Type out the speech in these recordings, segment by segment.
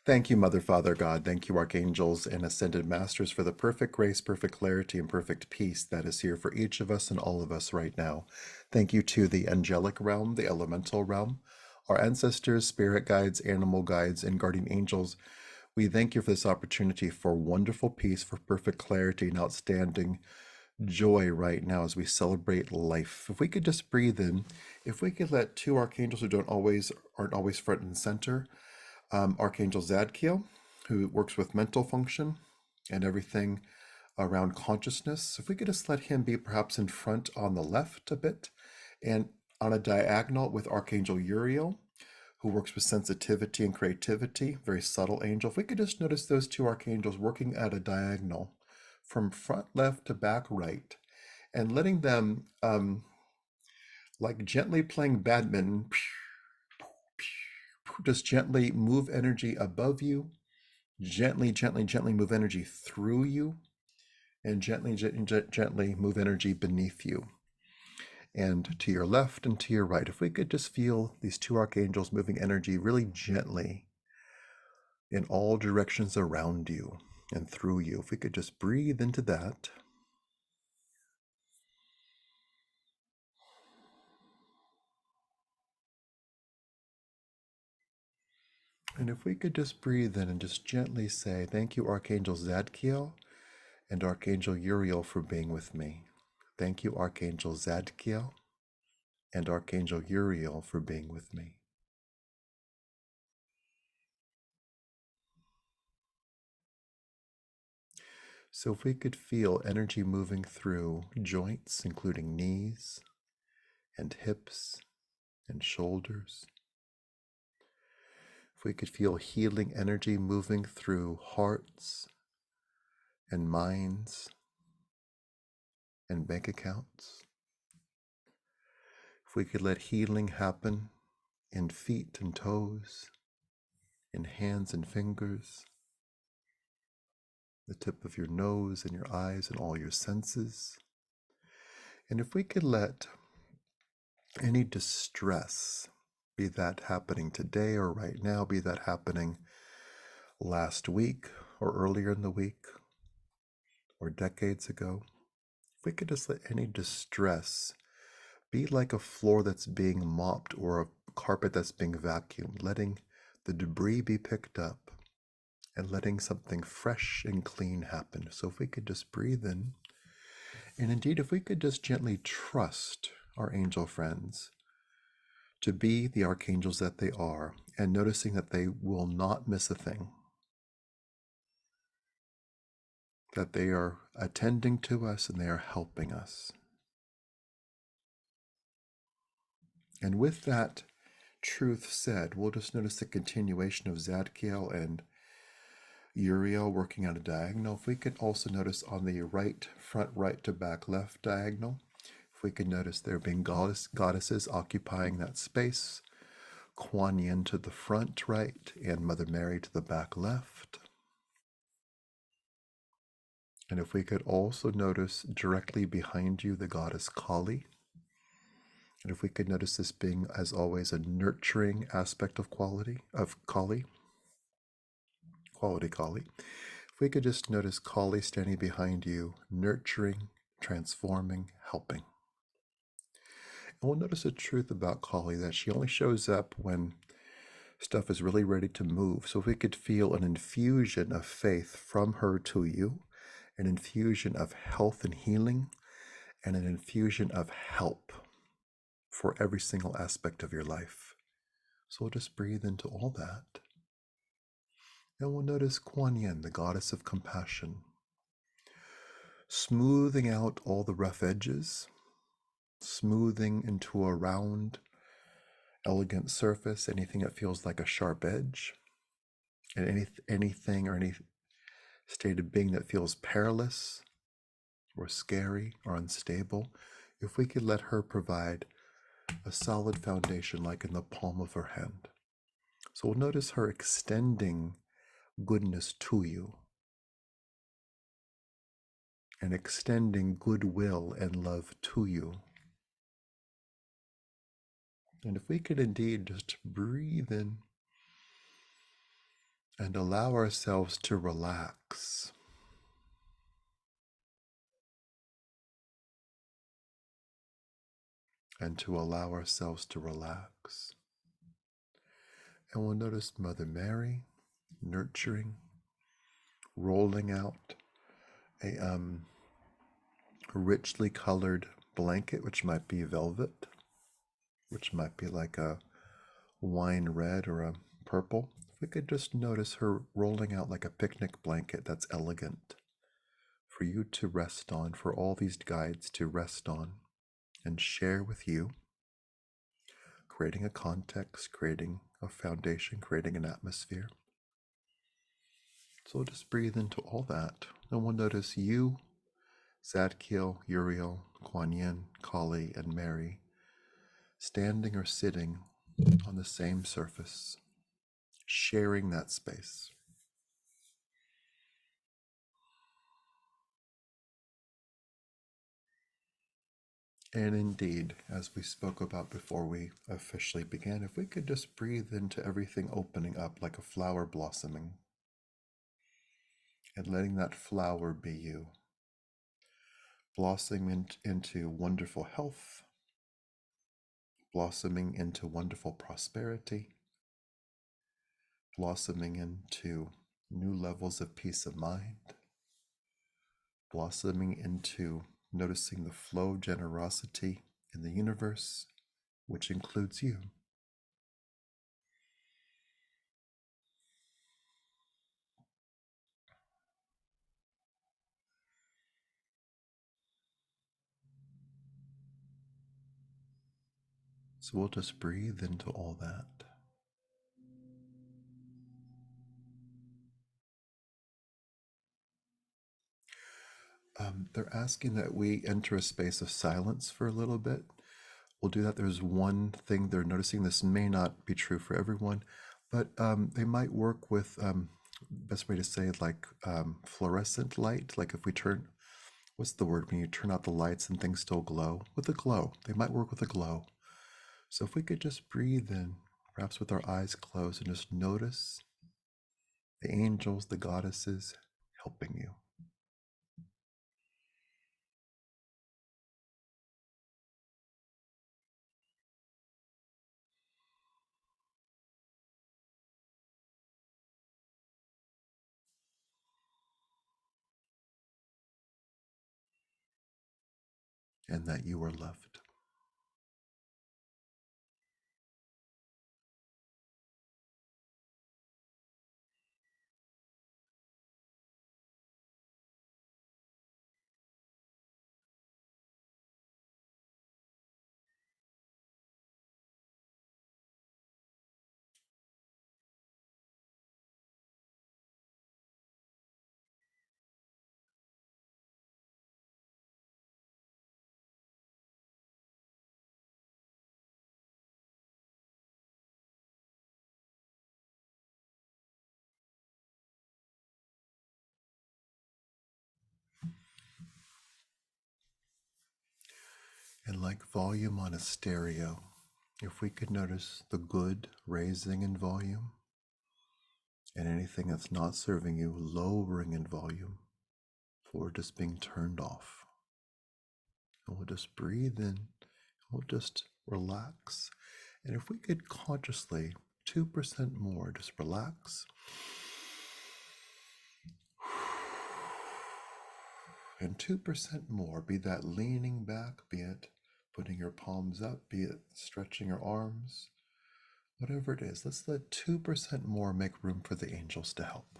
Thank you, Mother, Father, God. Thank you, archangels and ascended masters, for the perfect grace, perfect clarity, and perfect peace that is here for each of us and all of us right now. Thank you to the angelic realm, the elemental realm, our ancestors, spirit guides, animal guides, and guardian angels. We thank you for this opportunity for wonderful peace, for perfect clarity, and outstanding joy right now as we celebrate life. If we could just breathe in, if we could let two archangels who aren't always front and center, Archangel Zadkiel, who works with mental function and everything around consciousness. If we could just let him be perhaps in front on the left a bit, and on a diagonal with Archangel Uriel, who works with sensitivity and creativity, very subtle angel. If we could just notice those two archangels working at a diagonal from front left to back right, and letting them, like gently playing badminton, just gently move energy above you, gently, gently, gently move energy through you, and gently, gently move energy beneath you and to your left and to your right. If we could just feel these two archangels moving energy really gently in all directions around you and through you, if we could just breathe into that. And if we could just breathe in and just gently say, thank you, Archangel Zadkiel and Archangel Uriel, for being with me. Thank you, Archangel Zadkiel and Archangel Uriel, for being with me. So if we could feel energy moving through joints, including knees and hips and shoulders, if we could feel healing energy moving through hearts and minds and bank accounts, if we could let healing happen in feet and toes, in hands and fingers, the tip of your nose and your eyes and all your senses, and if we could let any distress, be that happening today or right now, be that happening last week or earlier in the week or decades ago, if we could just let any distress be like a floor that's being mopped or a carpet that's being vacuumed, letting the debris be picked up and letting something fresh and clean happen. So if we could just breathe in, and indeed, if we could just gently trust our angel friends to be the archangels that they are, and noticing that they will not miss a thing, that they are attending to us and they are helping us. And with that truth said, we'll just notice the continuation of Zadkiel and Uriel working on a diagonal. If we could also notice on the right, front right to back left diagonal, if we could notice there being goddesses occupying that space, Kuan Yin to the front right and Mother Mary to the back left. And if we could also notice directly behind you the goddess Kali, and if we could notice this being, as always, a nurturing aspect of Kali, quality Kali. If we could just notice Kali standing behind you, nurturing, transforming, helping. And we'll notice a truth about Kali, that she only shows up when stuff is really ready to move. So if we could feel an infusion of faith from her to you, an infusion of health and healing, and an infusion of help for every single aspect of your life. So we'll just breathe into all that. And we'll notice Kuan Yin, the goddess of compassion, smoothing out all the rough edges, smoothing into a round, elegant surface, anything that feels like a sharp edge, and anything or any state of being that feels perilous or scary or unstable. If we could let her provide a solid foundation like in the palm of her hand. So we'll notice her extending goodness to you and extending goodwill and love to you. And if we could indeed just breathe in and allow ourselves to relax. And to allow ourselves to relax. And we'll notice Mother Mary nurturing, rolling out a richly colored blanket, which might be velvet, which might be like a wine red or a purple. If we could just notice her rolling out like a picnic blanket that's elegant for you to rest on, for all these guides to rest on and share with you, creating a context, creating a foundation, creating an atmosphere. So we'll just breathe into all that. And we'll notice you, Zadkiel, Uriel, Kuan Yin, Kali, and Mary standing or sitting on the same surface, sharing that space. And indeed, as we spoke about before we officially began, if we could just breathe into everything opening up like a flower blossoming and letting that flower be you, blossoming into wonderful health, blossoming into wonderful prosperity, blossoming into new levels of peace of mind, blossoming into noticing the flow of generosity in the universe, which includes you. So we'll just breathe into all that. They're asking that we enter a space of silence for a little bit. We'll do that. There's one thing they're noticing. This may not be true for everyone, but they might work with, best way to say it, like fluorescent light. Like if we turn, what's the word when you turn out the lights and things still glow? With a glow. They might work with a glow. So if we could just breathe in, perhaps with our eyes closed, and just notice the angels, the goddesses helping you. And that you are loved. And like volume on a stereo, if we could notice the good raising in volume and anything that's not serving you lowering in volume or just being turned off. And we'll just breathe in, we'll just relax. And if we could consciously, 2% more, just relax. And 2% more, be that leaning back, be it putting your palms up, be it stretching your arms, whatever it is. Let's let 2% more make room for the angels to help.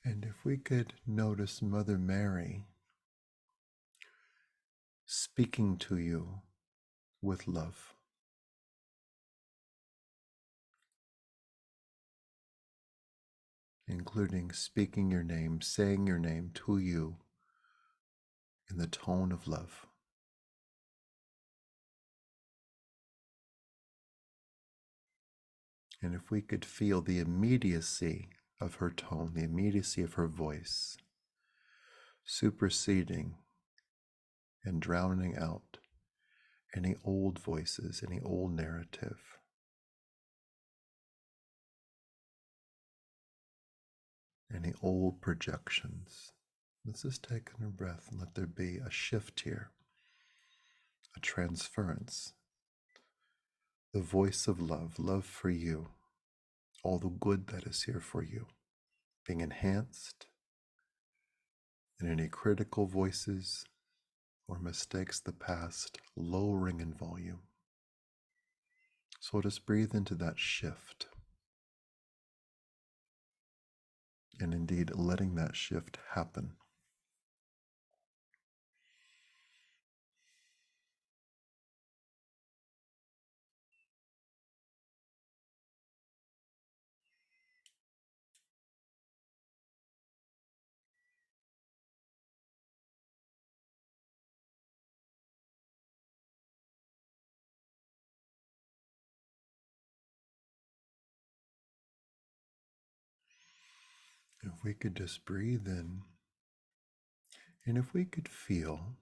And if we could notice Mother Mary speaking to you with love, including speaking your name, saying your name to you in the tone of love. And if we could feel the immediacy of her tone, the immediacy of her voice, superseding and drowning out any old voices, any old narrative, any old projections. Let's just take a breath and let there be a shift here, a transference. The voice of love, love for you, all the good that is here for you, being enhanced, and any critical voices or mistakes the past lowering in volume. So just breathe into that shift, and indeed letting that shift happen. If we could just breathe in, and if we could feel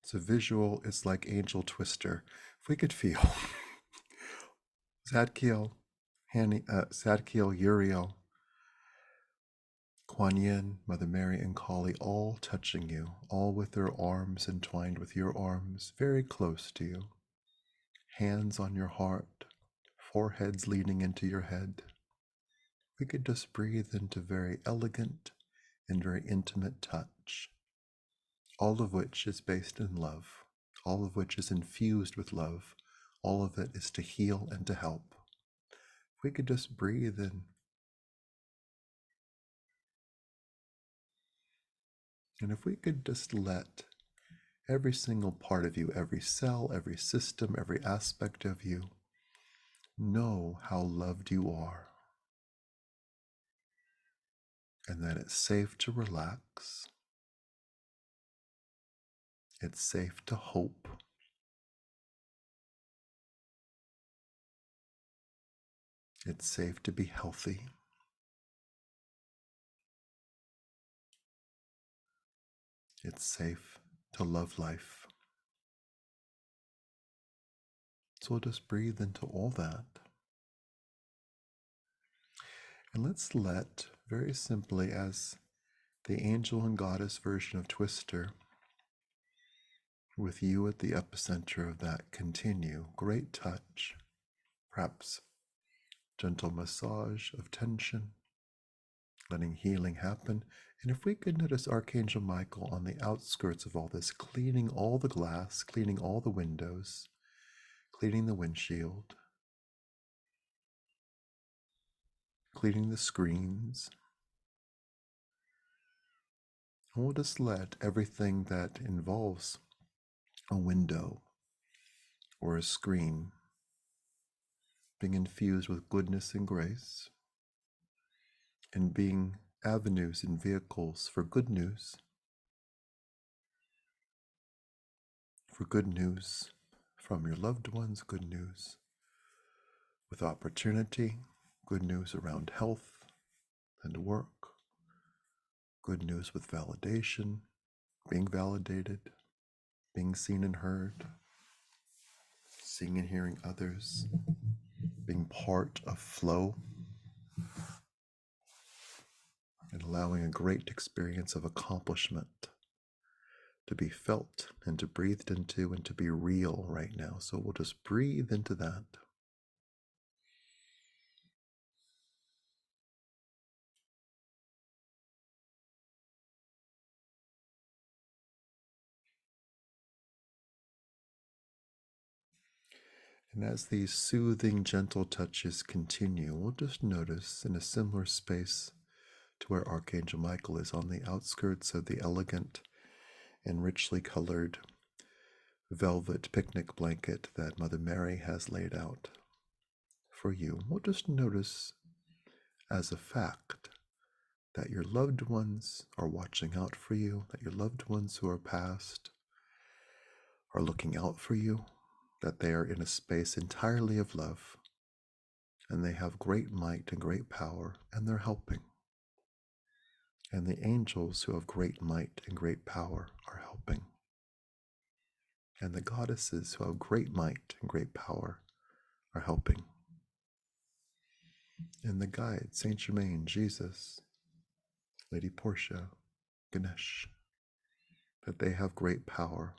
it's a visual, it's like Angel Twister. If we could feel Zadkiel, Zadkiel, Uriel, Kuan Yin, Mother Mary, and Kali all touching you, all with their arms entwined with your arms, very close to you, hands on your heart, foreheads leaning into your head. We could just breathe into very elegant and very intimate touch, all of which is based in love, all of which is infused with love, all of it is to heal and to help. If we could just breathe in, and if we could just let every single part of you, every cell, every system, every aspect of you know how loved you are, and that it's safe to relax, it's safe to hope, it's safe to be healthy, it's safe to love life. So we'll just breathe into all that. And let's let, very simply, as the angel and goddess version of Twister, with you at the epicenter of that, continue. Great touch, perhaps gentle massage of tension, letting healing happen. And if we could notice Archangel Michael on the outskirts of all this, cleaning all the glass, cleaning all the windows, cleaning the windshield, cleaning the screens. And we'll just let everything that involves a window or a screen being infused with goodness and grace, and being avenues and vehicles for good news, from your loved ones, good news with opportunity, good news around health and work, good news with validation, being validated, being seen and heard, seeing and hearing others, being part of flow, and allowing a great experience of accomplishment to be felt and to breathed into and to be real right now. So we'll just breathe into that. And as these soothing, gentle touches continue, we'll just notice in a similar space to where Archangel Michael is on the outskirts of the elegant and richly colored velvet picnic blanket that Mother Mary has laid out for you. We'll just notice as a fact that your loved ones are watching out for you, that your loved ones who are past are looking out for you, that they are in a space entirely of love, and they have great might and great power, and they're helping. And the angels who have great might and great power are helping. And the goddesses who have great might and great power are helping. And the guides, Saint Germain, Jesus, Lady Portia, Ganesh, that they have great power.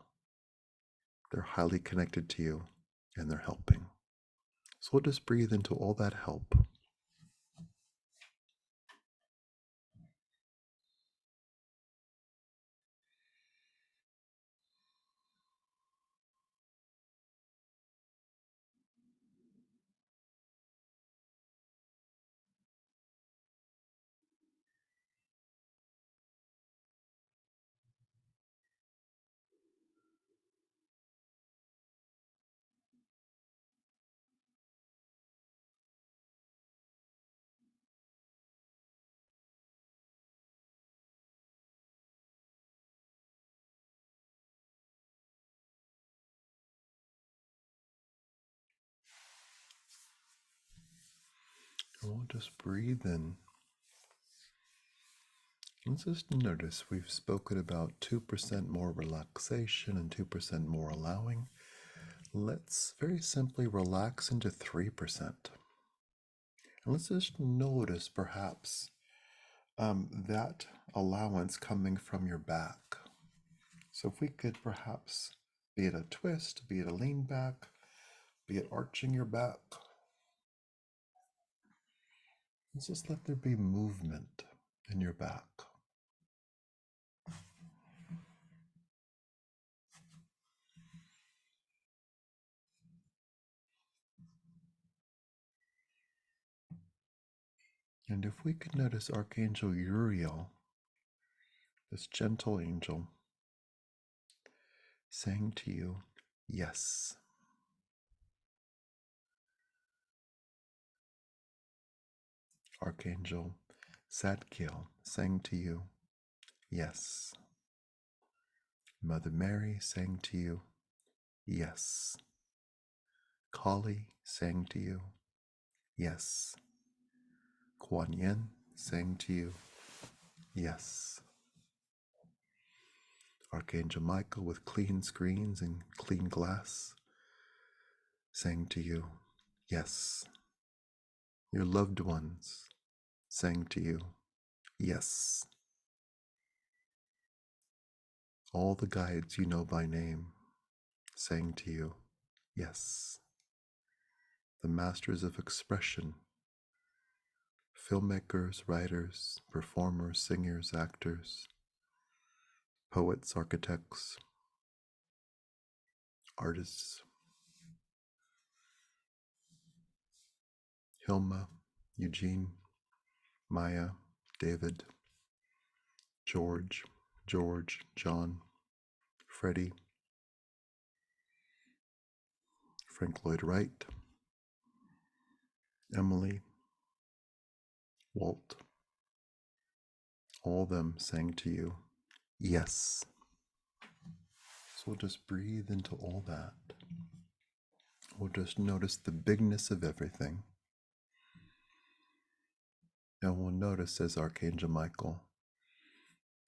They're highly connected to you, and they're helping. So we'll just breathe into all that help. And we'll just breathe in. Let's just notice we've spoken about 2% more relaxation and 2% more allowing. Let's very simply relax into 3%. And let's just notice perhaps that allowance coming from your back. So if we could perhaps, be it a twist, be it a lean back, be it arching your back, let's just let there be movement in your back. And if we could notice Archangel Uriel, this gentle angel, saying to you, yes. Archangel Zadkiel saying to you, yes. Mother Mary saying to you, yes. Kali saying to you, yes. Kuan Yin saying to you, yes. Archangel Michael with clean screens and clean glass saying to you, yes. Your loved ones saying to you, yes. All the guides you know by name saying to you, yes. The masters of expression, filmmakers, writers, performers, singers, actors, poets, architects, artists, Hilma, Eugene, Maya, David, George, John, Freddie, Frank Lloyd Wright, Emily, Walt, all of them saying to you, yes. So we'll just breathe into all that. We'll just notice the bigness of everything. And we'll notice as Archangel Michael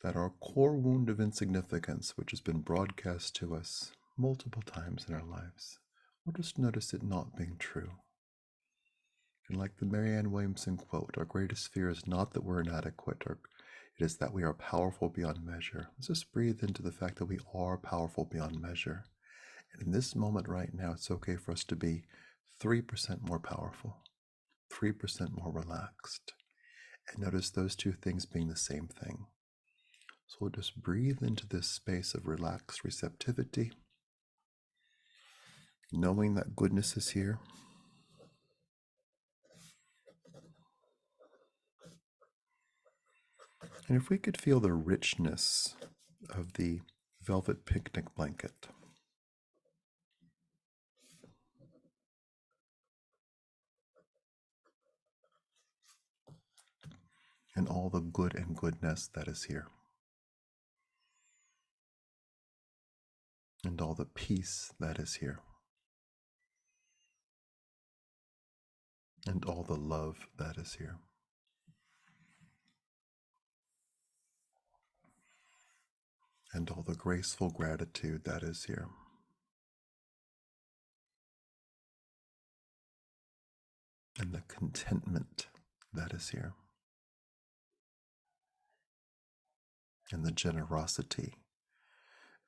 that our core wound of insignificance, which has been broadcast to us multiple times in our lives, we'll just notice it not being true. And like the Marianne Williamson quote, our greatest fear is not that we're inadequate, or it is that we are powerful beyond measure. Let's just breathe into the fact that we are powerful beyond measure. And in this moment right now, it's okay for us to be 3% more powerful, 3% more relaxed. And notice those two things being the same thing. So we'll just breathe into this space of relaxed receptivity. knowing that goodness is here. And if we could feel the richness of the velvet picnic blanket, and all the good and goodness that is here, and all the peace that is here, and all the love that is here. And all the graceful gratitude that is here. And the contentment that is here. And the generosity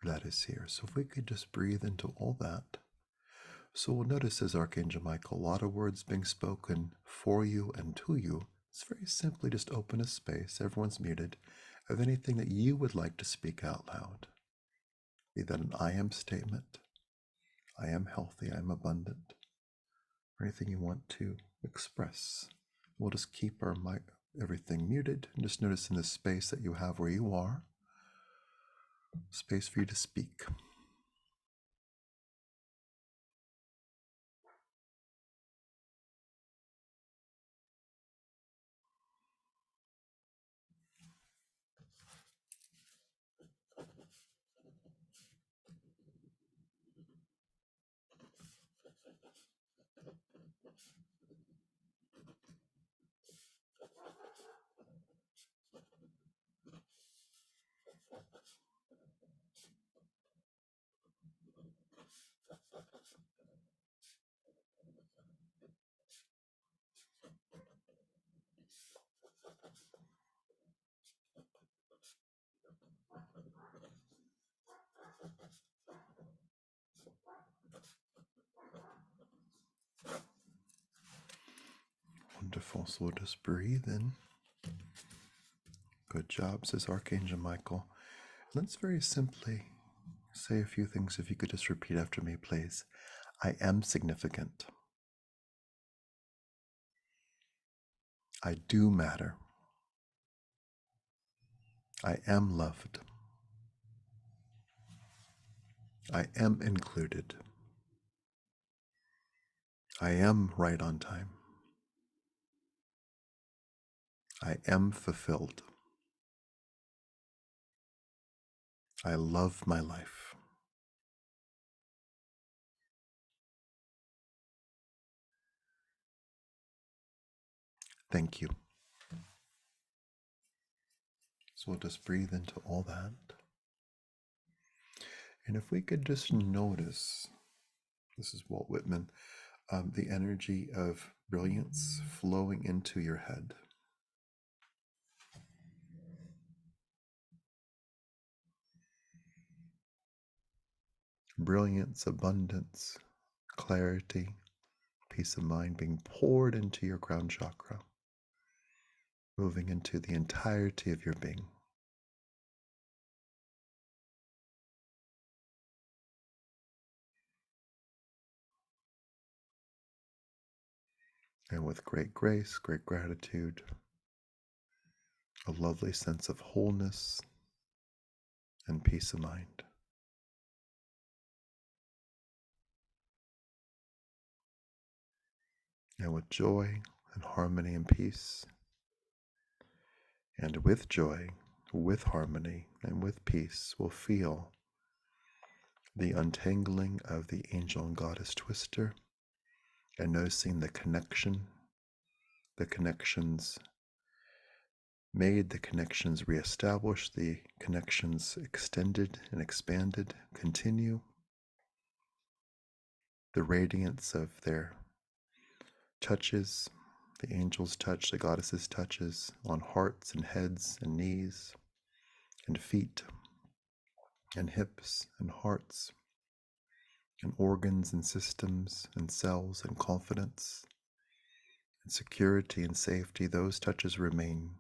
that is here. So if we could just breathe into all that. So we'll notice as Archangel Michael, a lot of words being spoken for you and to you. It's very simply just open a space, everyone's muted, of anything that you would like to speak out loud. Be that an I am statement, I am healthy, I am abundant, or anything you want to express. We'll just keep our mic, everything muted, and just notice in the space that you have where you are, space for you to speak. Wonderful. So we'll just breathe in. Good job, says Archangel Michael. Let's very simply say a few things. If you could just repeat after me, please. I am significant. I do matter. I am loved. I am included. I am right on time. I am fulfilled. I love my life. Thank you. So we'll just breathe into all that. And if we could just notice, this is Walt Whitman, the energy of brilliance flowing into your head. Brilliance, abundance, clarity, peace of mind being poured into your crown chakra, moving into the entirety of your being. And with great grace, great gratitude, a lovely sense of wholeness and peace of mind. And with joy and harmony and peace, and with joy, with harmony, and with peace, we'll feel the untangling of the angel and goddess twister, and noticing the connection, the connections made, the connections reestablished, the connections extended and expanded, continue. The radiance of their touches, the angels' touch, the goddesses' touches on hearts and heads and knees and feet and hips and hearts and organs and systems and cells and confidence and security and safety, those touches remain,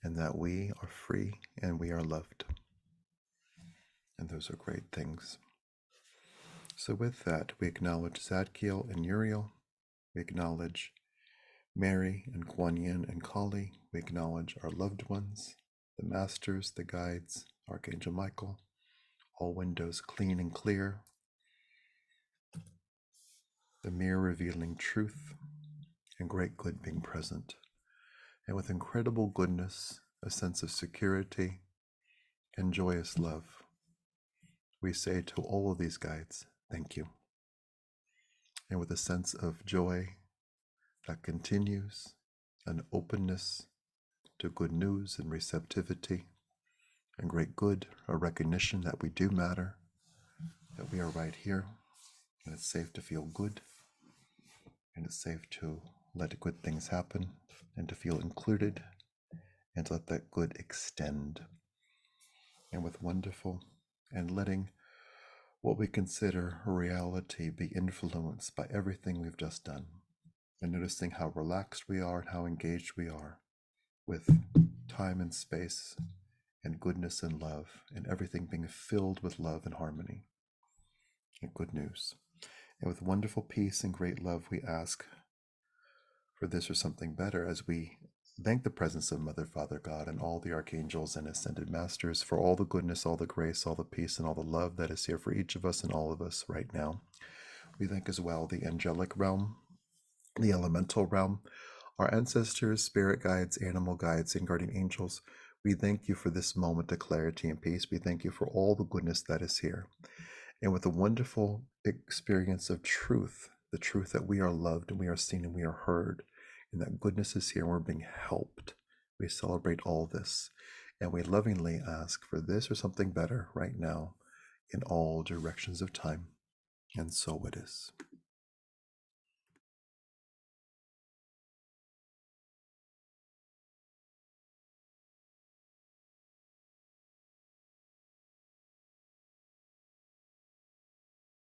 and that we are free and we are loved. And those are great things. So, with that, we acknowledge Zadkiel and Uriel. We acknowledge Mary and Kuan Yin and Kali. We acknowledge our loved ones, the masters, the guides, Archangel Michael, all windows clean and clear, the mirror revealing truth and great good being present. And with incredible goodness, a sense of security, and joyous love, we say to all of these guides, thank you. And with a sense of joy that continues, an openness to good news and receptivity and great good, a recognition that we do matter, that we are right here, and it's safe to feel good, and it's safe to let good things happen, and to feel included, and to let that good extend. And with wonderful, and letting what we consider reality be influenced by everything we've just done, and noticing how relaxed we are and how engaged we are with time and space and goodness and love, and everything being filled with love and harmony and good news. And with wonderful peace and great love, we ask for this or something better as we thank the presence of Mother, Father, God, and all the archangels and ascended masters for all the goodness, all the grace, all the peace, and all the love that is here for each of us and all of us right now. We thank as well the angelic realm, the elemental realm, our ancestors, spirit guides, animal guides, and guardian angels. We thank you for this moment of clarity and peace. We thank you for all the goodness that is here. And with a wonderful experience of truth, the truth that we are loved and we are seen and we are heard, and that goodness is here and we're being helped, we celebrate all this. And we lovingly ask for this or something better right now in all directions of time. And so it is.